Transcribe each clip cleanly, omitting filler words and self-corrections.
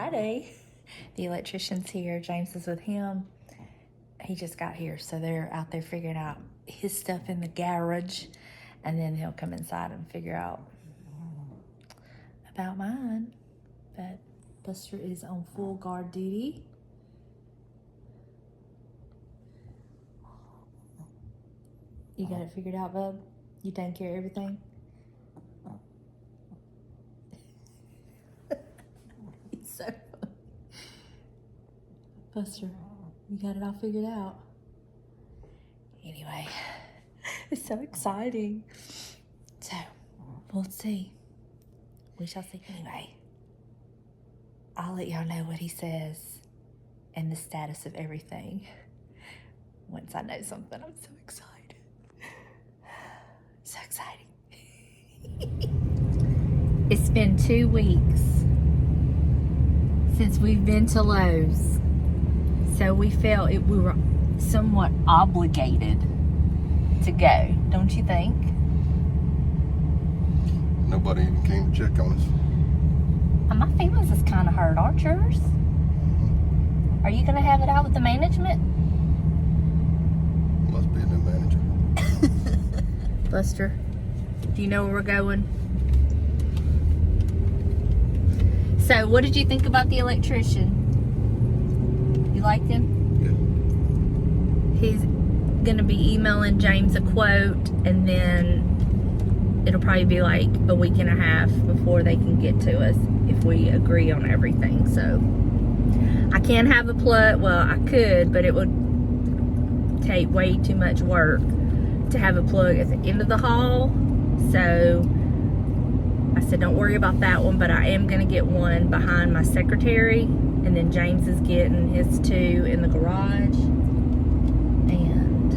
Friday. The electrician's here. James is with him. He just got here, so they're out there figuring out his stuff in the garage, and then he'll come inside and figure out about mine. But Buster is on full guard duty. You got it figured out, bub? You taking care of everything? It's so funny. Buster, you got it all figured out. Anyway, it's so exciting. So, we'll see. We shall see. Anyway, I'll let y'all know what he says and the status of everything once I know something. I'm so excited. So exciting. It's been 2 weeks since we've been to Lowe's, so we felt we were somewhat obligated to go, don't you think? Nobody even came to check on us. My feelings is kind of hurt, aren't yours? Are you going to have it out with the management? Must be a new manager. Buster, do you know where we're going? So, what did you think about the electrician? You liked him? Yeah. He's going to be emailing James a quote, and then it'll probably be like a week and a half before they can get to us if we agree on everything. So, I can't have a plug. Well, I could, but it would take way too much work to have a plug at the end of the haul. So I said don't worry about that one, but I am going to get one behind my secretary, and then James is getting his 2 in the garage. And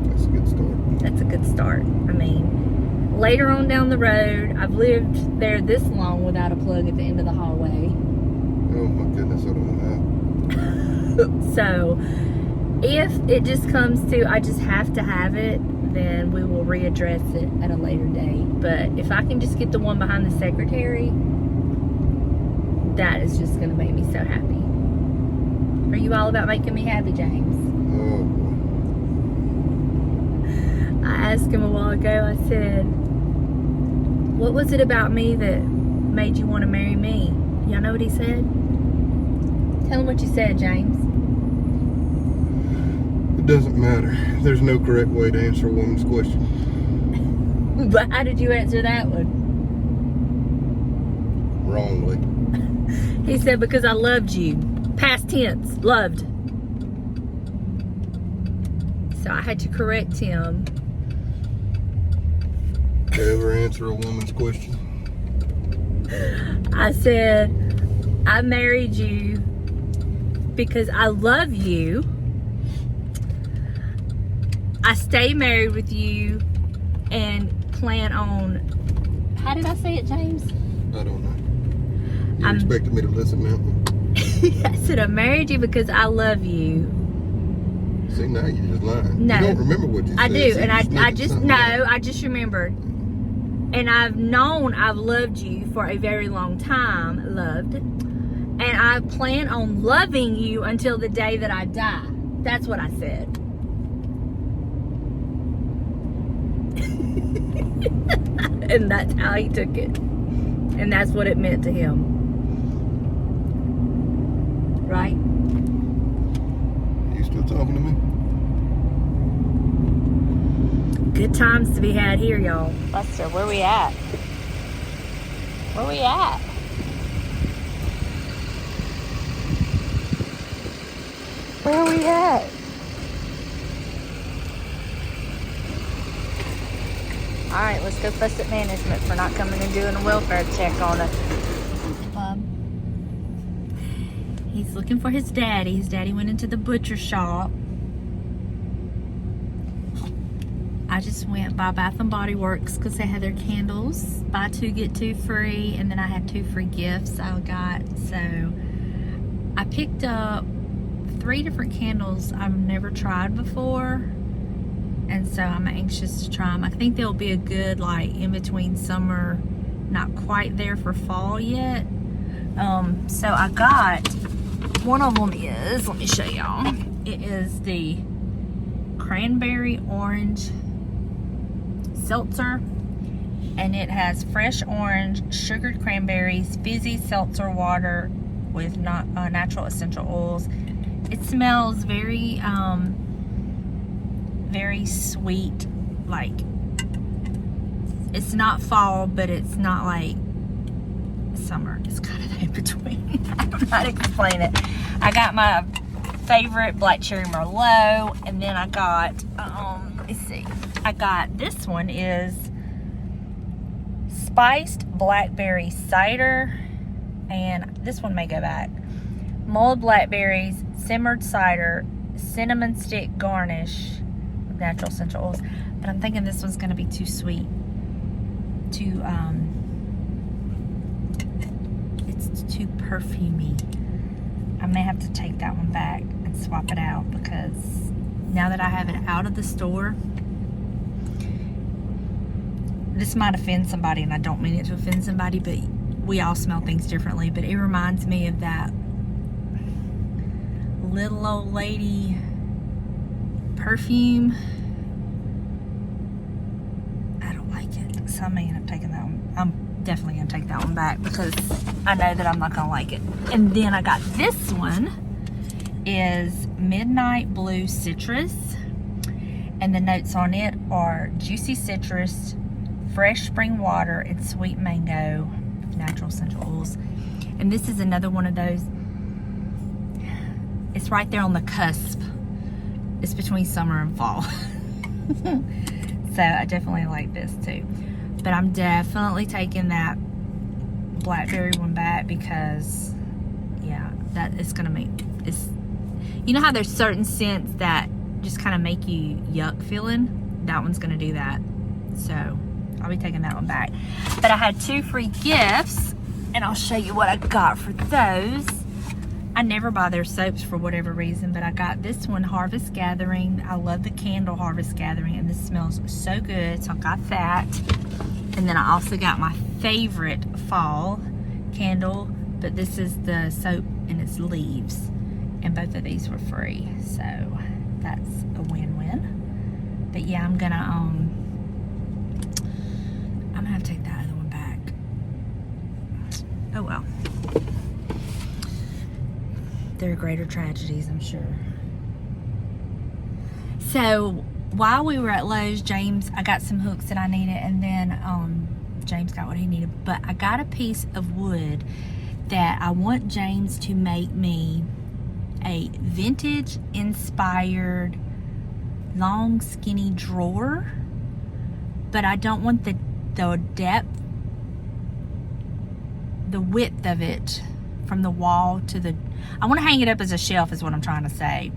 yeah, That's a good start. that's a good start. I mean, later on down the road, I've lived there this long without a plug at the end of the hallway. Oh my goodness, I don't know how. So if it just comes to I just have to have it, then we will readdress it at a later date. But if I can just get the one behind the secretary, that is just going to make me so happy. Are you all about making me happy, James? Oh. I asked him a while ago, I said, what was it about me that made you want to marry me? Y'all know what he said? Tell him what you said, James. It doesn't matter. There's no correct way to answer a woman's question. But how did you answer that one? Wrongly. He said, because I loved you. Past tense, loved. So I had to correct him. Ever answer a woman's question? I said, I married you because I love you. I stay married with you and plan on, how did I say it, James? I don't know. You expected me to listen now? I said, I married you because I love you. See, now you're just lying. No. You don't remember what you said. I do, so and I just, no, up. I just remembered. And I've known I've loved you for a very long time, loved. And I plan on loving you until the day that I die. That's what I said. And that's how he took it. And that's what it meant to him. Right? You still talking to me? Good times to be had here, y'all. Buster, where we at? Where we at? Where are we at? Alright, let's go fuss at management for not coming and doing a welfare check on us. He's looking for his daddy. His daddy went into the butcher shop. I just went by Bath & Body Works because they had their candles. Buy 2, get 2 free. And then I had 2 free gifts I got. So I picked up 3 different candles I've never tried before. And so I'm anxious to try them. I think they'll be a good, like, in between summer, not quite there for fall yet. So I got, one of them is, let me show y'all. It is the cranberry orange seltzer, and it has fresh orange, sugared cranberries, fizzy seltzer water with natural essential oils. It smells very, very sweet. Like, it's not fall, but it's not like summer. It's kind of in between. I don't know how to explain it. I got my favorite black cherry Merlot, and then I got, let's see, I got, this one is spiced blackberry cider, and this one may go back. Mulled blackberries, simmered cider, cinnamon stick garnish with natural essential oils. But I'm thinking this one's gonna be too sweet. It's too perfumey. I may have to take that one back and swap it out, because now that I have it out of the store, this might offend somebody, and I don't mean it to offend somebody, but we all smell things differently. But it reminds me of that little old lady perfume. I don't like it, so I may end up taking that one. I'm definitely gonna take that one back, because I know that I'm not gonna like it. And then I got this one, is Midnight Blue Citrus, and the notes on it are juicy citrus, fresh spring water, and sweet mango, natural essential oils. And this is another one of those, it's right there on the cusp. It's between summer and fall. So I definitely like this too. But I'm definitely taking that blackberry one back, because yeah, that is gonna make, it's, you know how there's certain scents that just kind of make you yuck feeling? That one's gonna do that. So I'll be taking that one back. But I had 2 free gifts, and I'll show you what I got for those. I never buy their soaps for whatever reason, but I got this one, Harvest Gathering. I love the candle Harvest Gathering, and this smells so good, so I got that. And then I also got my favorite fall candle, but this is the soap and it's leaves, and both of these were free, so that's a win-win. But yeah, I'm gonna have to take that other one back. Oh well. There are greater tragedies, I'm sure. So while we were at Lowe's, I got some hooks that I needed, and then James got what he needed. But I got a piece of wood that I want James to make me a vintage inspired long skinny drawer, but I don't want the depth, the width of it from the wall to the, I want to hang it up as a shelf is what I'm trying to say.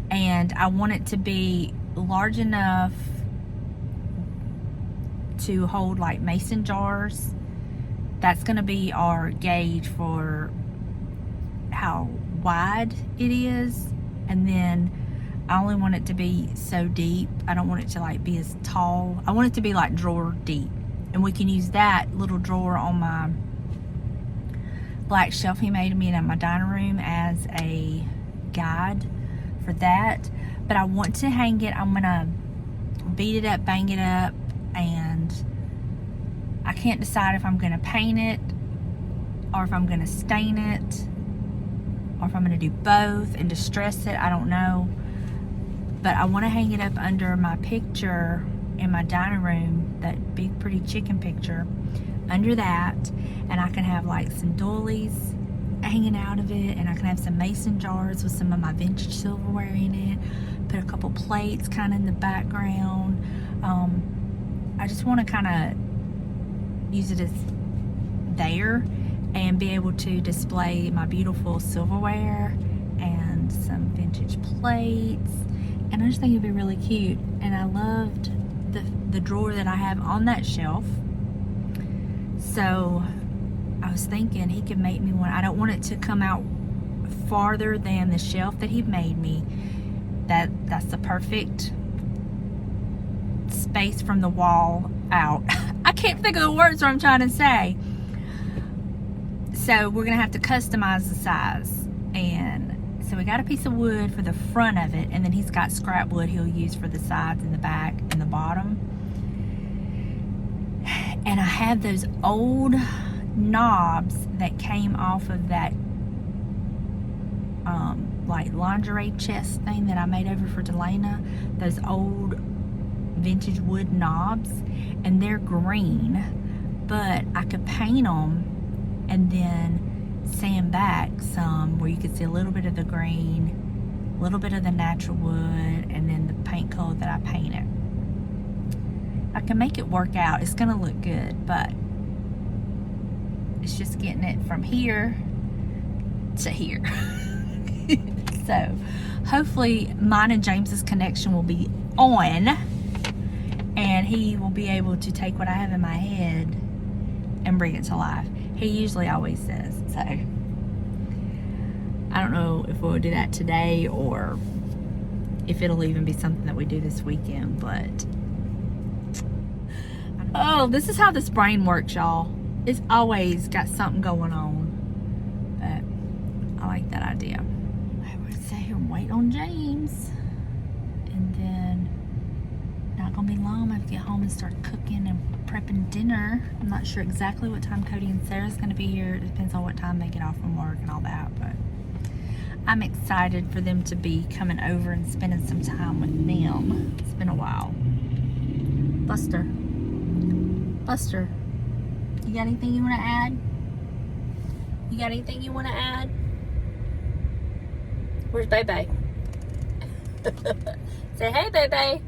And I want it to be large enough to hold like mason jars. That's going to be our gauge for how wide it is. And then I only want it to be so deep. I don't want it to like be as tall. I want it to be like drawer deep. And we can use that little drawer on my black shelf he made me in my dining room as a guide for that. But I want to hang it, I'm gonna beat it up, bang it up, and I can't decide if I'm gonna paint it or if I'm gonna stain it or if I'm gonna do both and distress it. I don't know, but I want to hang it up under my picture in my dining room, that big pretty chicken picture, under that, and I can have like some doilies hanging out of it, and I can have some mason jars with some of my vintage silverware in it, put a couple plates kind of in the background. I just want to kind of use it as there and be able to display my beautiful silverware and some vintage plates, and I just think it'd be really cute. And I loved the drawer that I have on that shelf, so I was thinking he could make me one. I don't want it to come out farther than the shelf that he made me. That's the perfect space from the wall out. I can't think of the words what I'm trying to say. So we're gonna have to customize the size. And so we got a piece of wood for the front of it, and then he's got scrap wood he'll use for the sides and the back and the bottom. And I have those old knobs that came off of that like lingerie chest thing that I made over for Delana. Those old vintage wood knobs, and they're green, but I could paint them and then sand back some where you could see a little bit of the green, a little bit of the natural wood, and then the paint color that I painted. I can make it work out. It's gonna look good, but it's just getting it from here to here. So hopefully mine and James's connection will be on, and he will be able to take what I have in my head and bring it to life. He usually always does. So I don't know if we'll do that today or if it'll even be something that we do this weekend, but oh, this is how this brain works, y'all. It's always got something going on, but I like that idea. We're gonna sit here and wait on James, and then not gonna be long. I have to get home and start cooking and prepping dinner. I'm not sure exactly what time Cody and Sarah's gonna be here. It depends on what time they get off from work and all that, but I'm excited for them to be coming over and spending some time with them. It's been a while. Buster, you got anything you want to add? You got anything you want to add? Where's Bebe? Say hey, Bebe.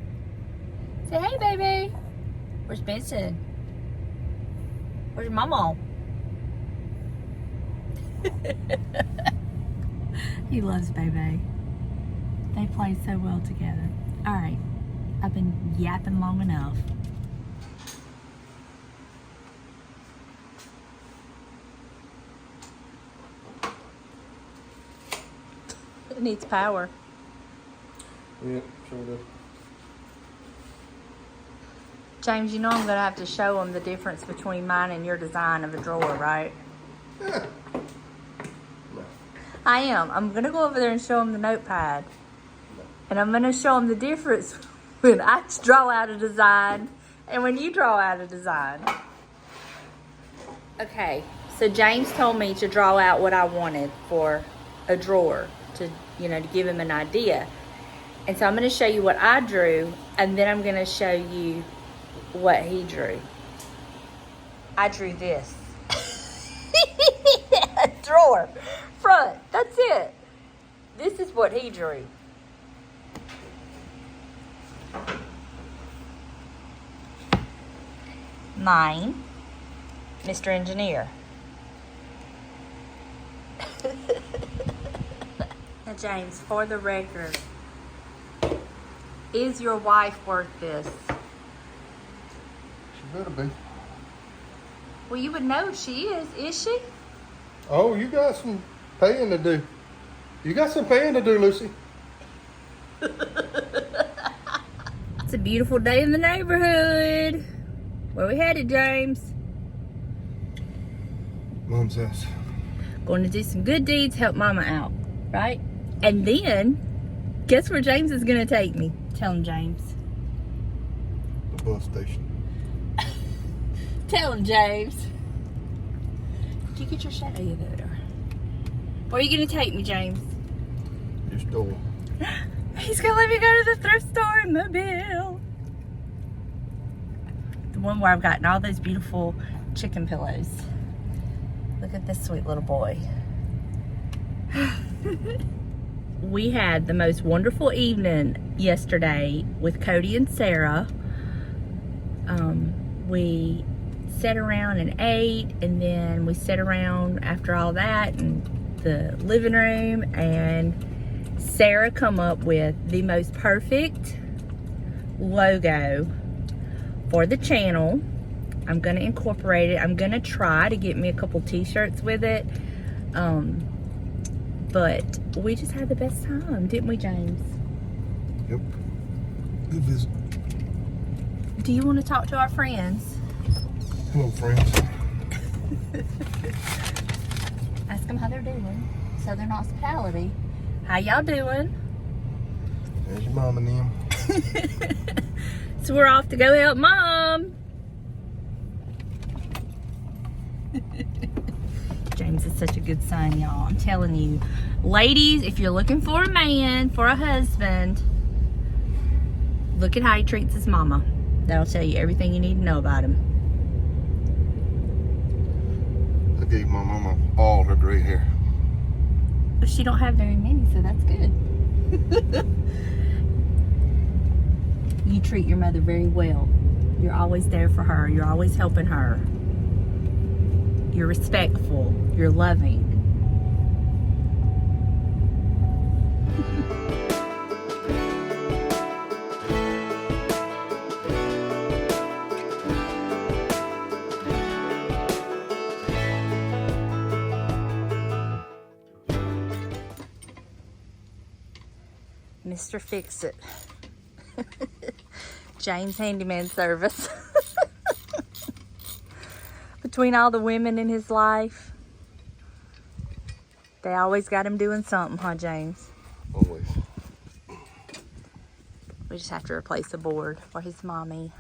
Say hey, Bebe. Where's Benson? Where's Mama? He loves Bebe. They play so well together. All right, I've been yapping long enough. It needs power. Yeah, sure does. James, you know I'm gonna have to show them the difference between mine and your design of a drawer, right? Yeah. No. I am. I'm gonna go over there and show them the notepad. No. And I'm gonna show them the difference when I draw out a design and when you draw out a design. Okay, so James told me to draw out what I wanted for a drawer to, to give him an idea. And so I'm gonna show you what I drew, and then I'm gonna show you what he drew. I drew this. Drawer, front, that's it. This is what he drew. Mine, Mr. Engineer. Now James, for the record, is your wife worth this? She better be. Well, you would know she is she? Oh, you got some paying to do. You got some paying to do, Lucy. It's a beautiful day in the neighborhood. Where we headed, James? Mom's house. Going to do some good deeds, help Mama out, right? And then, guess where James is going to take me? Tell him, James. The bus station. Tell him, James. Did you get your shadow there? Where are you going to take me, James? Your store. He's going to let me go to the thrift store in Mobile. The one where I've gotten all those beautiful chicken pillows. Look at this sweet little boy. We had the most wonderful evening yesterday with Cody and Sarah. We sat around and ate, and then we sat around after all that in the living room, and Sarah come up with the most perfect logo for the channel. I'm gonna incorporate it. I'm gonna try to get me a couple t-shirts with it. But we just had the best time, didn't we, James? Yep. Good visit. Do you want to talk to our friends? Hello, friends. Ask them how they're doing. Southern hospitality. How y'all doing? There's your mom and them. So we're off to go help Mom. James is such a good son, y'all. I'm telling you. Ladies, if you're looking for a man, for a husband, look at how he treats his mama. That'll tell you everything you need to know about him. I gave my mama all her gray hair. But she don't have very many, so that's good. You treat your mother very well. You're always there for her. You're always helping her. You're respectful. You're loving. Mr. Fix-It. James Handyman Service. Between all the women in his life, they always got him doing something, huh, James? Always. We just have to replace the board for his mommy.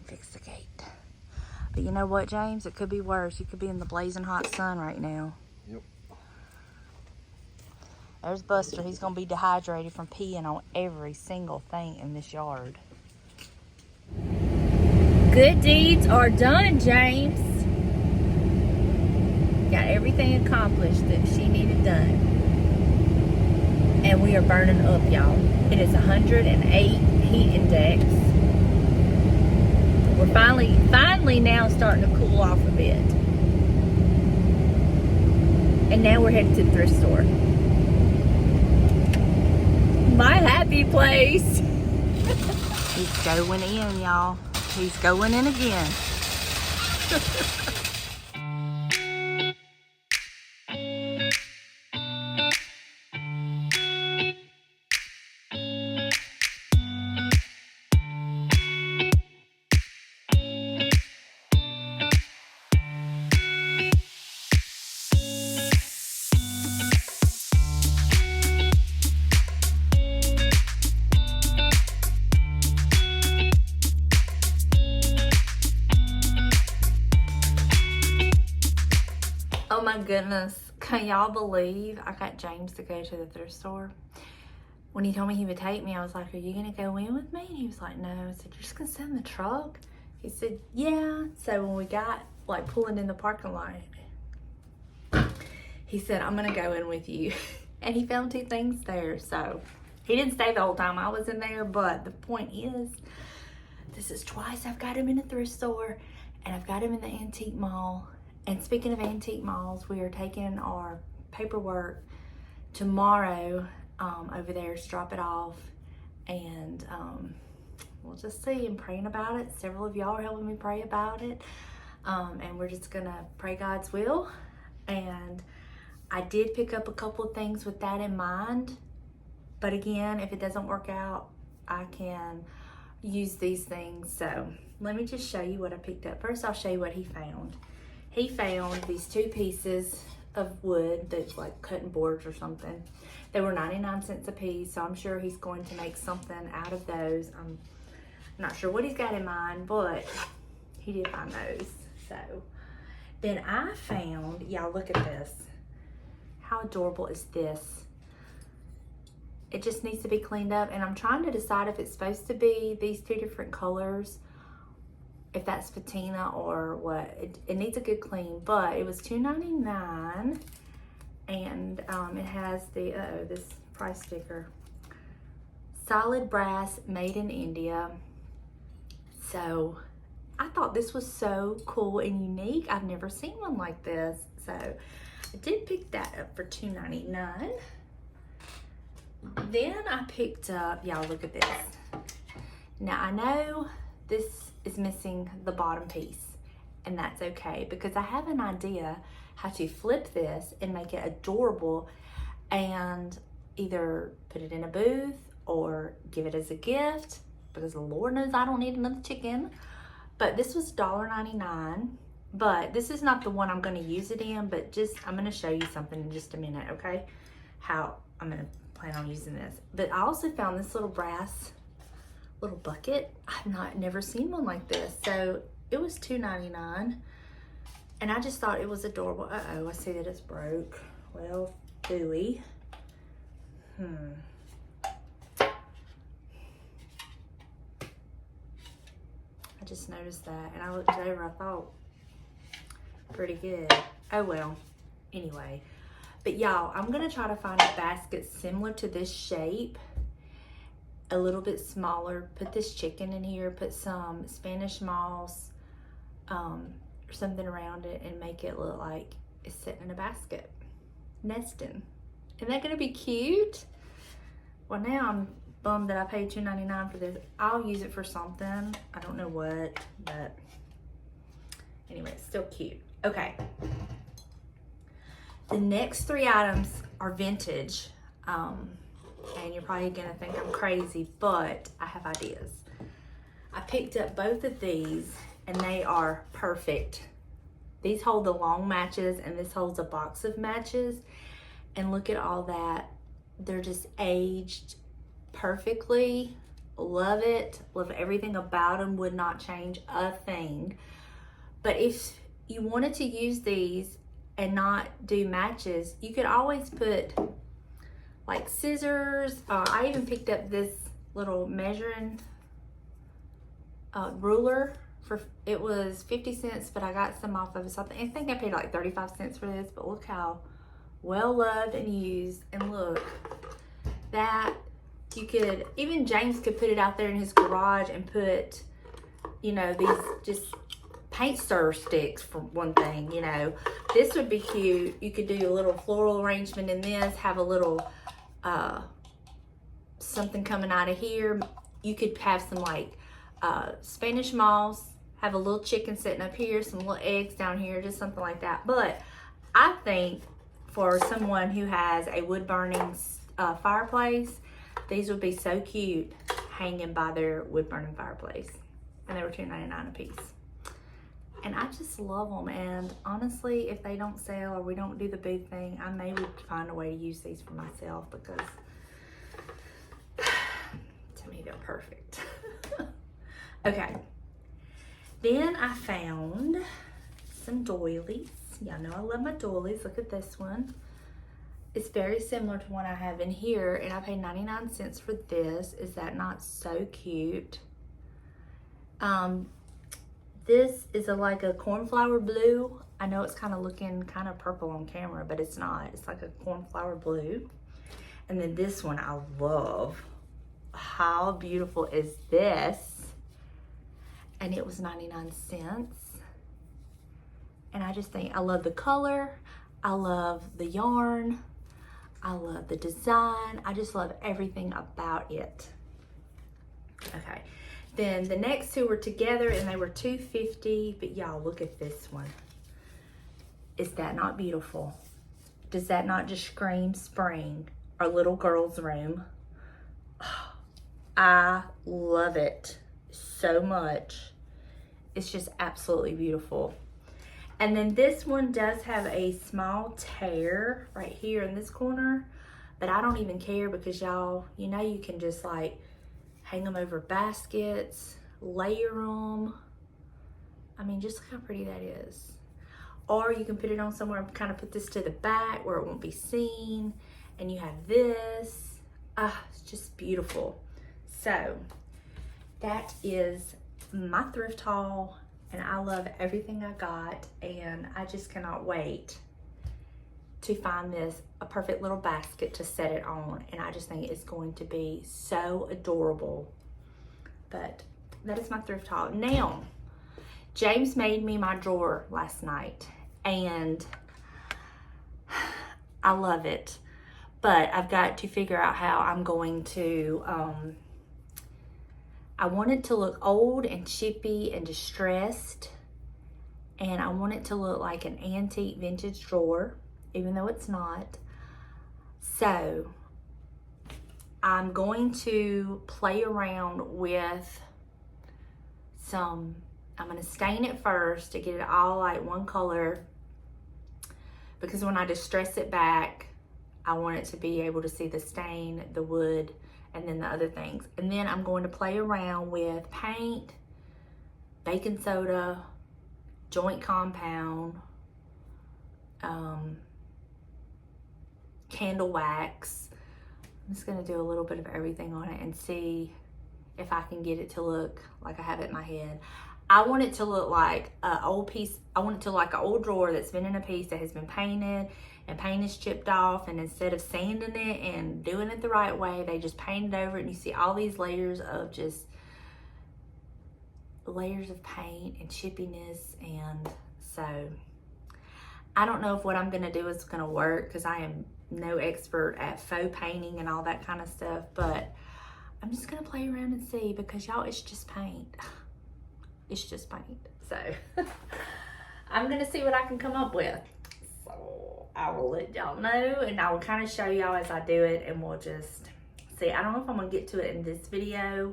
Fix the gate. But you know what, James? It could be worse. You could be in the blazing hot sun right now. Yep. There's Buster. He's going to be dehydrated from peeing on every single thing in this yard. Good deeds are done, James. Got everything accomplished that she needed done. And we are burning up, y'all. It is 108 heat index. We're finally now starting to cool off a bit. And now we're headed to the thrift store. My happy place. He's going in, y'all. He's going in again. Oh my goodness, can y'all believe I got James to go to the thrift store? When he told me he would take me, I was like, are you gonna go in with me? And he was like, no. I said, you're just gonna sit in the truck? He said, yeah. So when we got like pulling in the parking lot, he said, I'm gonna go in with you. And he found 2 things there. So he didn't stay the whole time I was in there, but the point is, this is twice I've got him in a thrift store and I've got him in the antique mall. And speaking of antique malls, we are taking our paperwork tomorrow over there to drop it off. And we'll just see. I'm praying about it. Several of y'all are helping me pray about it. And we're just going to pray God's will. And I did pick up a couple of things with that in mind. But again, if it doesn't work out, I can use these things. So let me just show you what I picked up. First, I'll show you what he found. He found these 2 pieces of wood that's like cutting boards or something. They were 99 cents a piece, so I'm sure he's going to make something out of those. I'm not sure what he's got in mind, but he did find those. So then I found, y'all look at this. How adorable is this? It just needs to be cleaned up, and I'm trying to decide if it's supposed to be these 2 different colors, if that's patina or what. It needs a good clean, but it was $2.99, and it has the this price sticker. Solid brass, made in India. So I thought this was so cool and unique. I've never seen one like this, so I did pick that up for $2.99. Then I picked up, y'all look at this. Now I know this is missing the bottom piece, and that's okay because I have an idea how to flip this and make it adorable and either put it in a booth or give it as a gift, because the Lord knows I don't need another chicken. But this was $1.99, but this is not the one I'm going to use it in, but I'm going to show you something in just a minute, okay? How I'm going to plan on using this. But I also found this little brass little bucket. I've never seen one like this. So it was $2.99, and I just thought it was adorable. Uh-oh, I see that it's broke. Well, phooey. I just noticed that, and I looked it over. I thought, pretty good. Oh well. Anyway, but y'all, I'm gonna try to find a basket similar to this shape, a little bit smaller. Put this chicken in here. Put some Spanish moss, or something around it, and make it look like it's sitting in a basket, nesting. Isn't that gonna be cute? Well, now I'm bummed that I paid $2.99 for this. I'll use it for something. I don't know what, but anyway, it's still cute. Okay. The next 3 items are vintage. And you're probably gonna think I'm crazy, but I have ideas. I picked up both of these, and they are perfect. These hold the long matches, and this holds a box of matches. And look at all that. They're just aged perfectly. Love it. Love everything about them. Would not change a thing. But if you wanted to use these and not do matches, you could always put like scissors. I even picked up this little measuring ruler for, it was 50 cents, but I got some off of it. So I think I paid like 35 cents for this, but look how well loved and used. And look, that you could, even James could put it out there in his garage and put, you know, these just paint stir sticks for one thing, you know. This would be cute. You could do a little floral arrangement in this, have a little something coming out of here. You could have some like Spanish moss, have a little chicken sitting up here, some little eggs down here, just something like that. But I think for someone who has a wood burning fireplace, these would be so cute hanging by their wood burning fireplace. And they were $2.99 a piece. And I just love them. And honestly, if they don't sell or we don't do the big thing, I may find a way to use these for myself, because to me they're perfect. Okay. Then I found some doilies. Y'all know I love my doilies. Look at this one. It's very similar to one I have in here, and I paid 99 cents for this. Is that not so cute? This is like a cornflower blue. I know it's kind of looking kind of purple on camera, but it's not. It's like a cornflower blue. And then this one I love. How beautiful is this? And it was 99 cents. And I just think, I love the color. I love the yarn. I love the design. I just love everything about it. Okay. Then the next two were together, and they were $2.50. But y'all, look at this one. Is that not beautiful? Does that not just scream spring? Our little girl's room. Oh, I love it so much. It's just absolutely beautiful. And then this one does have a small tear right here in this corner, but I don't even care, because y'all, you know, you can just like hang them over baskets, layer them. I mean, just look how pretty that is. Or you can put it on somewhere and kind of put this to the back where it won't be seen. And you have this. It's just beautiful. So that is my thrift haul, and I love everything I got, and I just cannot wait to find this a perfect little basket to set it on. And I just think it's going to be so adorable. But that is my thrift haul. Now, James made me my drawer last night, and I love it, but I've got to figure out how I'm going to I want it to look old and chippy and distressed, and I want it to look like an antique vintage drawer, even though it's not. So I'm going to play around with some I'm gonna stain it first to get it all like one color, because when I distress it back, I want it to be able to see the stain, the wood, and then the other things. And then I'm going to play around with paint, baking soda, joint compound, candle wax. I'm just gonna do a little bit of everything on it and see if I can get it to look like I have it in my head. I want it to look like an old piece. I want it to look like an old drawer that's been in a piece that has been painted and paint is chipped off, and instead of sanding it and doing it the right way, they just painted over it, and you see all these layers of just layers of paint and chippiness. And so I don't know if what I'm gonna do is gonna work, because I am no expert at faux painting and all that kind of stuff, but I'm just gonna play around and see, because y'all, it's just paint. It's just paint. So I'm gonna see what I can come up with. So I will let y'all know, and I will kind of show y'all as I do it, and we'll just see. I don't know if I'm gonna get to it in this video,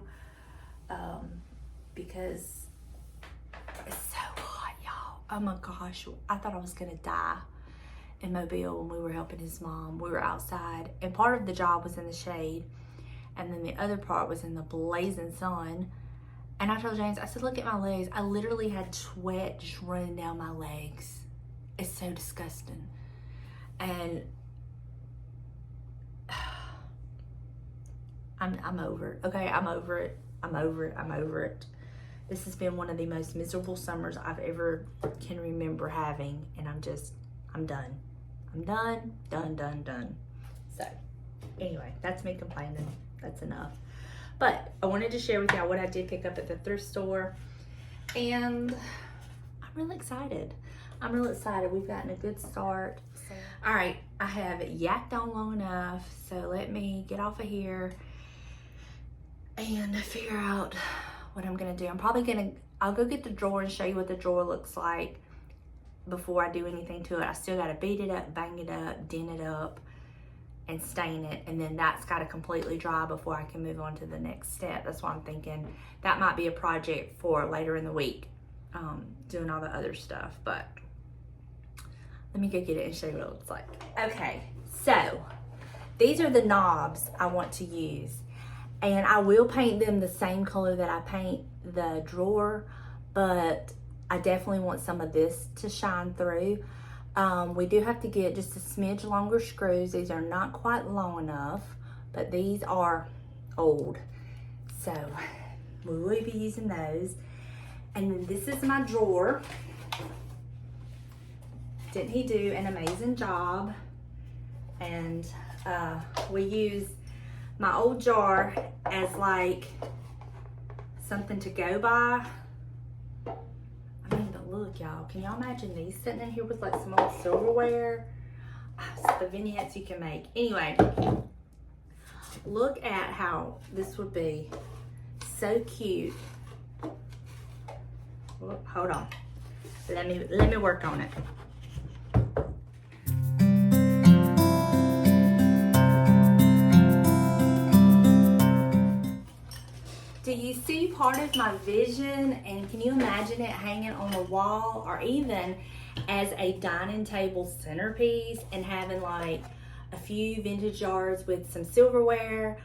because it's so hot, y'all. Oh my gosh, I thought I was gonna die in Mobile when we were helping his mom. We were outside, and part of the job was in the shade, and then the other part was in the blazing sun. And I told James, I said, look at my legs. I literally had sweat just running down my legs. It's so disgusting. And I'm over it. Okay, I'm over it. I'm over it. I'm over it. This has been one of the most miserable summers I've ever can remember having. And I'm done. I'm done, done. So anyway, that's me complaining. That's enough. But I wanted to share with y'all what I did pick up at the thrift store, and I'm really excited. I'm really excited. We've gotten a good start. All right, I have yacked on long enough, so let me get off of here and figure out what I'm gonna do. I'll go get the drawer and show you what the drawer looks like before I do anything to it. I still gotta beat it up, bang it up, dent it up, and stain it, and then that's got to completely dry before I can move on to the next step. That's why I'm thinking that might be a project for later in the week, doing all the other stuff. But let me go get it and show you what it looks like. Okay, so these are the knobs I want to use, and I will paint them the same color that I paint the drawer, but I definitely want some of this to shine through. We do have to get just a smidge longer screws. These are not quite long enough, but these are old. So we will be using those. And then this is my drawer. Didn't he do an amazing job? And we use my old jar as like something to go by. I mean, but look, y'all, can y'all imagine these sitting in here with like some old silverware? So the vignettes you can make. Anyway, look at how this would be so cute. Whoop, hold on, let me work on it. Do you see part of my vision? And can you imagine it hanging on the wall, or even as a dining table centerpiece, and having like a few vintage jars with some silverware,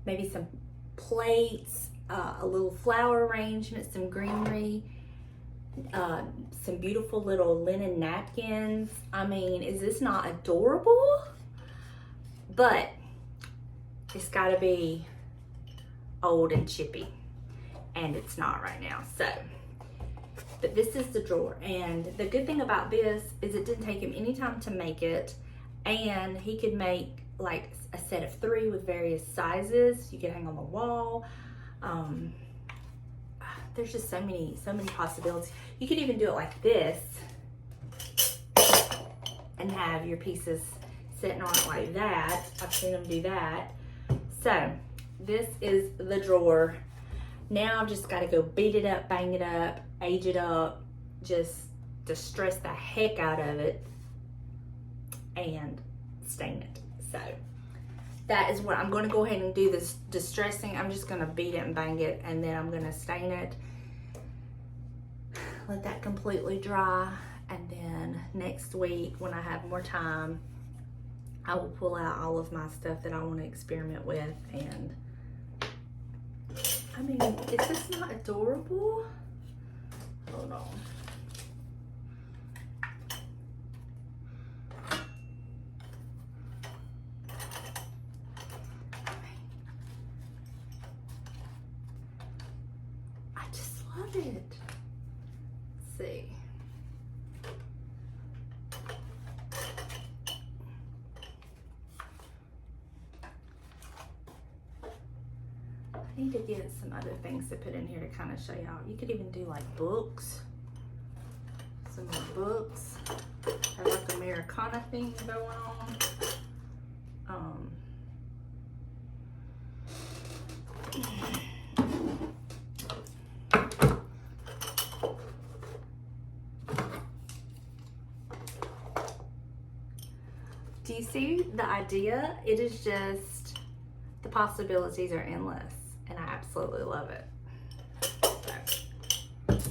maybe some plates, a little flower arrangement, some greenery, some beautiful little linen napkins. I mean, is this not adorable? But it's gotta be old and chippy, and it's not right now. So, but this is the drawer, and the good thing about this is it didn't take him any time to make it, and he could make like a set of 3 with various sizes. You could hang on the wall. There's just so many possibilities. You could even do it like this and have your pieces sitting on it like that. I've seen them do that. So this is the drawer. Now I've just got to go beat it up, bang it up, age it up, just distress the heck out of it and stain it. So that is what I'm going to go ahead and do, this distressing. I'm just going to beat it and bang it, and then I'm going to stain it. let that completely dry, and then next week when I have more time, I will pull out all of my stuff that I want to experiment with. And I mean, is this not adorable? Hold on. I just love it. Let's see. I need to get some other things to put in here to kind of show y'all. You could even do like books. Some more books. Have like Americana thing going on. Do you see the idea? It is just, the possibilities are endless, and I absolutely love it. So,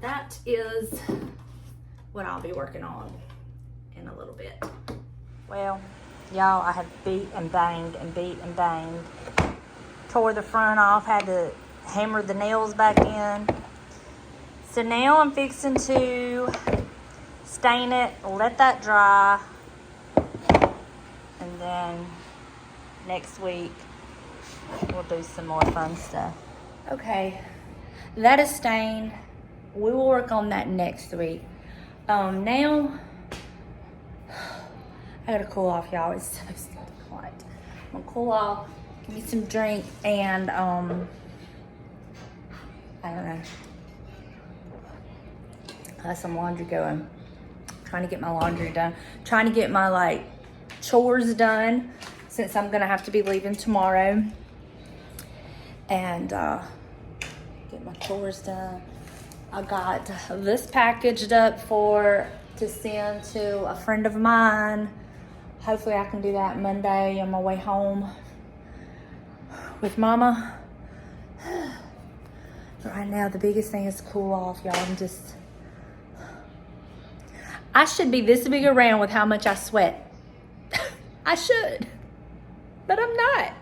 that is what I'll be working on in a little bit. Well, y'all, I have beat and banged and beat and banged. Tore the front off, had to hammer the nails back in. So now I'm fixing to stain it, let that dry, and then next week we'll do some more fun stuff. Okay, that is stained. We will work on that next week. Now I gotta cool off, y'all. It's so hot. I'm gonna cool off, give me some drink, and I don't know. I have some laundry going. Trying to get my laundry done. Trying to get my like chores done, since I'm gonna have to be leaving tomorrow, and get my chores done. I got this packaged up to send to a friend of mine. Hopefully I can do that Monday on my way home with Mama. But right now the biggest thing is cool off, y'all. I should be this big around with how much I sweat. I should, but I'm not.